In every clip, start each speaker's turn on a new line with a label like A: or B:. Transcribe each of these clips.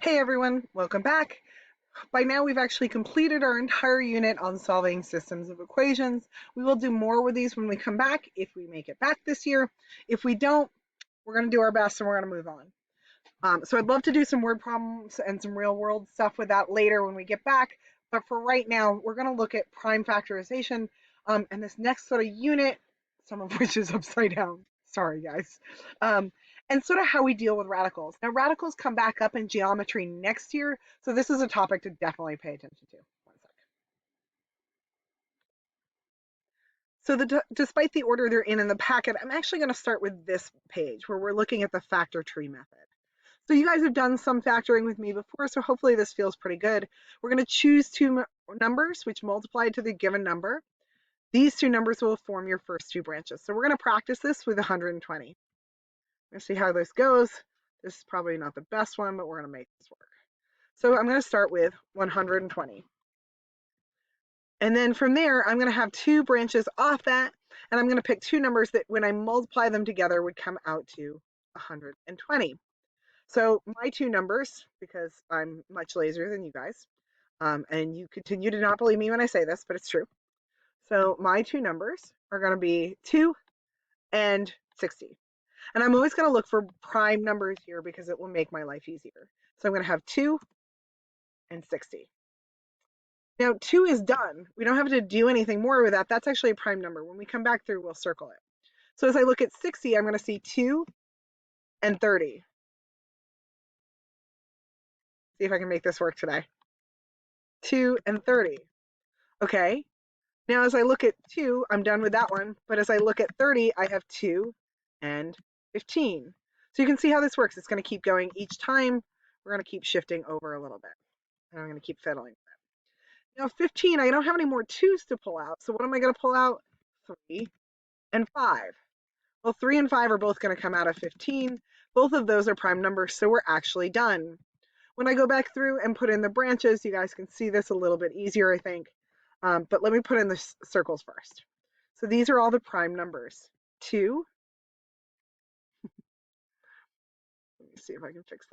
A: Hey everyone, welcome back. By now we've actually completed our entire unit on solving systems of equations. We will do more with these when we come back, if we make it back this year. If we don't, we're going to do our best and we're going to move on. So I'd love to do some word problems and some real world stuff with that later when we get back. But for right now, we're going to look at prime factorization and this next sort of unit, some of which is upside down. Sorry, guys. Um, and sort of how we deal with radicals. Now, radicals come back up in geometry next year, so this is a topic to definitely pay attention to. One sec. So despite the order they're in the packet, I'm actually going to start with this page where we're looking at the factor tree method. So you guys have done some factoring with me before, so hopefully this feels pretty good. We're going to choose two numbers which multiply to the given number. These two numbers will form your first two branches. So we're going to practice this with 120. Let's see how this goes. This is probably not the best one, but we're going to make this work. So I'm going to start with 120. And then from there, I'm going to have two branches off that, and I'm going to pick two numbers that when I multiply them together would come out to 120. So my two numbers, because I'm much lazier than you guys, and you continue to not believe me when I say this, but it's true. So my two numbers are going to be 2 and 60. And I'm always going to look for prime numbers here because it will make my life easier. So I'm going to have 2 and 60. Now 2 is done. We don't have to do anything more with that. That's actually a prime number. When we come back through, we'll circle it. So as I look at 60, I'm going to see 2 and 30. See if I can make this work today. 2 and 30. Okay. Now, as I look at 2, I'm done with that one. But as I look at 30, I have 2 and 15. So you can see how this works. It's going to keep going each time. We're going to keep shifting over a little bit. And I'm going to keep fiddling with it. Now, 15, I don't have any more 2's to pull out. So what am I going to pull out? 3 and 5. Well, 3 and 5 are both going to come out of 15. Both of those are prime numbers, so we're actually done. When I go back through and put in the branches, you guys can see this a little bit easier, I think. But let me put in the circles first. So these are all the prime numbers. 2. Let me see if I can fix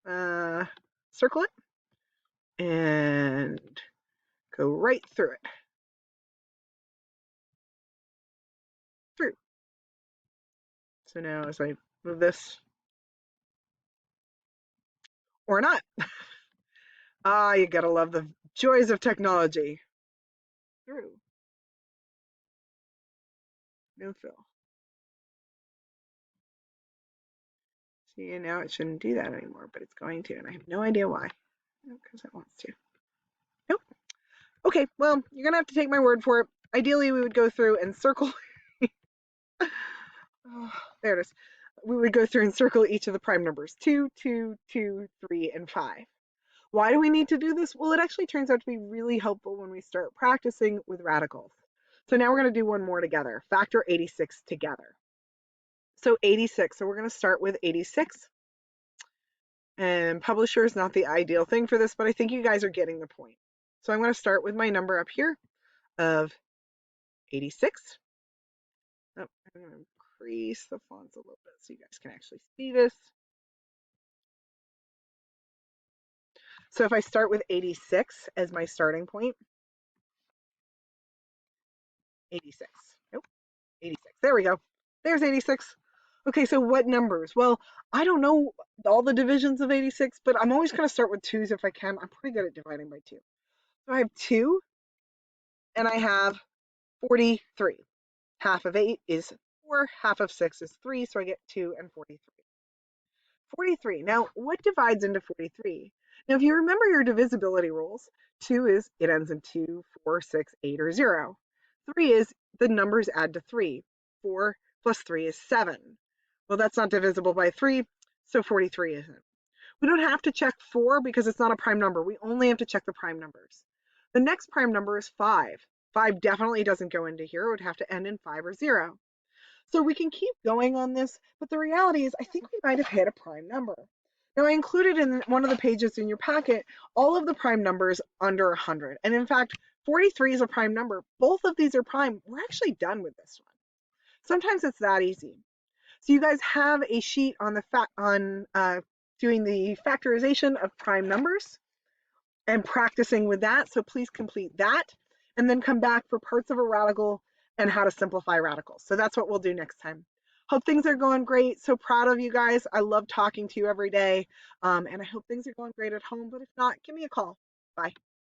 A: that. Circle it and go right through it. Through. So now as I move this, or not. You gotta love the joys of technology. Through. No fill. See, and now it shouldn't do that anymore, but it's going to, and I have no idea why. Because it wants to. Nope. Okay, well, you're gonna have to take my word for it. Ideally, we would go through and circle. Oh, there it is. We would go through and circle each of the prime numbers 2, 2, 2, 3, and 5. Why do we need to do this? Well, it actually turns out to be really helpful when we start practicing with radicals. So now we're going to do one more together. Factor 86 together. So 86. So we're going to start with 86. And publisher is not the ideal thing for this, but I think you guys are getting the point. So I'm going to start with my number up here of 86. Oh, I'm going to increase the fonts a little bit so you guys can actually see this. So if I start with 86 as my starting point, 86. Nope, 86. There we go. There's 86. Okay, so what numbers? Well, I don't know all the divisions of 86, but I'm always going to start with 2's if I can. I'm pretty good at dividing by 2. So I have 2 and I have 43. Half of 8 is 4, half of 6 is 3, so I get 2 and 43. 43. Now, what divides into 43? Now, if you remember your divisibility rules, 2 is it ends in 2, 4, 6, 8, or 0. 3 is the numbers add to 3. 4 plus 3 is 7. Well, that's not divisible by 3, so 43 isn't. We don't have to check 4 because it's not a prime number. We only have to check the prime numbers. The next prime number is 5. 5 definitely doesn't go into here. It would have to end in 5 or 0. So we can keep going on this, but the reality is I think we might have hit a prime number. Now I included in one of the pages in your packet all of the prime numbers under 100. And in fact, 43 is a prime number. Both of these are prime. We're actually done with this one. Sometimes it's that easy. So you guys have a sheet on the doing the factorization of prime numbers and practicing with that. So please complete that and then come back for parts of a radical and how to simplify radicals. So that's what we'll do next time. Hope things are going great. So proud of you guys. I love talking to you every day. And I hope things are going great at home. But if not, give me a call. Bye.